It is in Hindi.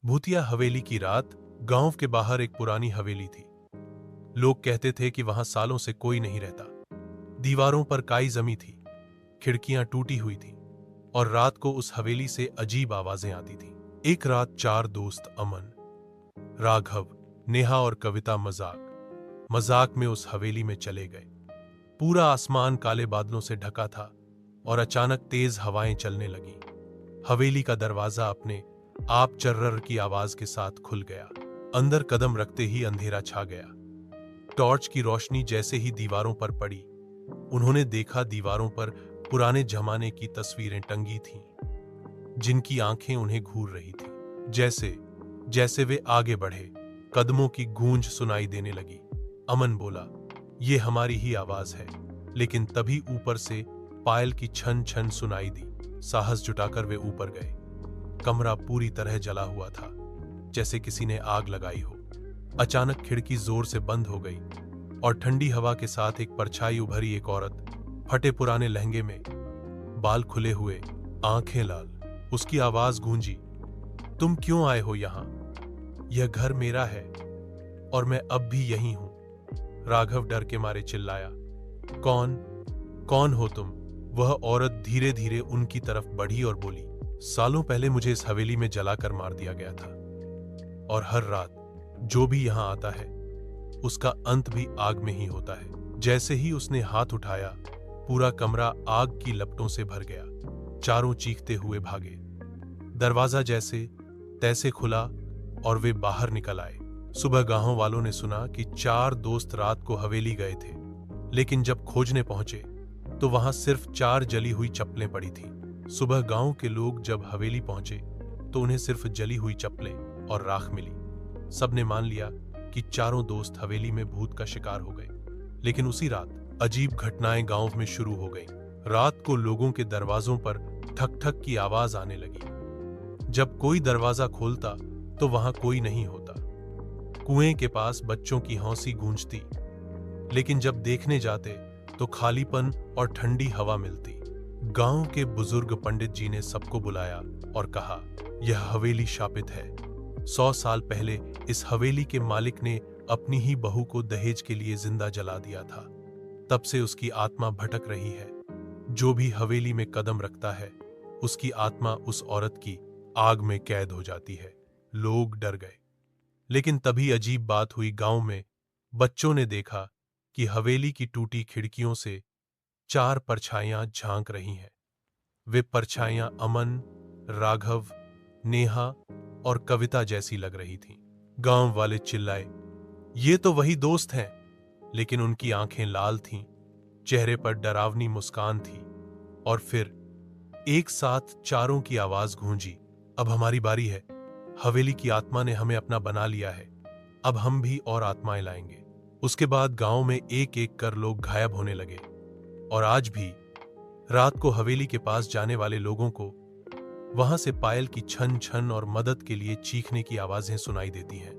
भूतिया हवेली की रात। गांव के बाहर एक पुरानी हवेली थी। लोग कहते थे कि वहां सालों से कोई नहीं रहता। दीवारों पर काई जमी थी, खिड़कियां टूटी हुई थी और रात को उस हवेली से अजीब आवाजें आती थी। एक रात चार दोस्त अमन, राघव, नेहा और कविता मजाक मजाक में उस हवेली में चले गए। पूरा आसमान काले बादलों से ढका था और अचानक तेज हवाएं चलने लगीं। हवेली का दरवाजा अपने आप चर्रर की आवाज के साथ खुल गया। अंदर कदम रखते ही अंधेरा छा गया। टॉर्च की रोशनी जैसे ही दीवारों पर पड़ी, उन्होंने देखा दीवारों पर पुराने जमाने की तस्वीरें टंगी थीं, जिनकी आंखें उन्हें घूर रही थी। जैसे जैसे वे आगे बढ़े, कदमों की गूंज सुनाई देने लगी। अमन बोला, ये हमारी ही आवाज है। लेकिन तभी ऊपर से पायल की छन छन सुनाई दी। साहस जुटाकर वे ऊपर गए। कमरा पूरी तरह जला हुआ था, जैसे किसी ने आग लगाई हो। अचानक खिड़की जोर से बंद हो गई और ठंडी हवा के साथ एक परछाई उभरी। एक औरत, फटे पुराने लहंगे में, बाल खुले हुए, आंखें लाल। उसकी आवाज गूंजी, तुम क्यों आए हो यहां? यह घर मेरा है और मैं अब भी यही हूं। राघव डर के मारे चिल्लाया, कौन कौन हो तुम? वह औरत धीरे धीरे उनकी तरफ बढ़ी और बोली, सालों पहले मुझे इस हवेली में जलाकर मार दिया गया था और हर रात जो भी यहां आता है उसका अंत भी आग में ही होता है। जैसे ही उसने हाथ उठाया, पूरा कमरा आग की लपटों से भर गया। चारों चीखते हुए भागे। दरवाजा जैसे तैसे खुला और वे बाहर निकल आए। सुबह गांव वालों ने सुना कि चार दोस्त रात को हवेली गए थे, लेकिन जब खोजने पहुंचे तो वहां सिर्फ चार जली हुई चप्पलें पड़ी थीं। सुबह गांव के लोग जब हवेली पहुंचे तो उन्हें सिर्फ जली हुई चप्पलें और राख मिली। सबने मान लिया कि चारों दोस्त हवेली में भूत का शिकार हो गए। लेकिन उसी रात अजीब घटनाएं गांव में शुरू हो गईं। रात को लोगों के दरवाजों पर ठक ठक की आवाज आने लगी। जब कोई दरवाजा खोलता तो वहां कोई नहीं होता। कुएं के पास बच्चों की हौंसी गूंजती, लेकिन जब देखने जाते तो खालीपन और ठंडी हवा मिलती। गांव के बुजुर्ग पंडित जी ने सबको बुलाया और कहा, यह हवेली शापित है। 100 साल पहले इस हवेली के मालिक ने अपनी ही बहू को दहेज के लिए जिंदा जला दिया था। तब से उसकी आत्मा भटक रही है। जो भी हवेली में कदम रखता है, उसकी आत्मा उस औरत की आग में कैद हो जाती है। लोग डर गए। लेकिन तभी अजीब बात हुई। गांव में बच्चों ने देखा कि हवेली की टूटी खिड़कियों से चार परछाइयां झांक रही हैं। वे परछाइयां अमन, राघव, नेहा और कविता जैसी लग रही थीं। गांव वाले चिल्लाए, ये तो वही दोस्त हैं। लेकिन उनकी आंखें लाल थीं, चेहरे पर डरावनी मुस्कान थी। और फिर एक साथ चारों की आवाज गूंजी, अब हमारी बारी है। हवेली की आत्मा ने हमें अपना बना लिया है। अब हम भी और आत्माएं लाएंगे। उसके बाद गांव में एक एक कर लोग गायब होने लगे और आज भी रात को हवेली के पास जाने वाले लोगों को वहां से पायल की छन छन और मदद के लिए चीखने की आवाजें सुनाई देती हैं।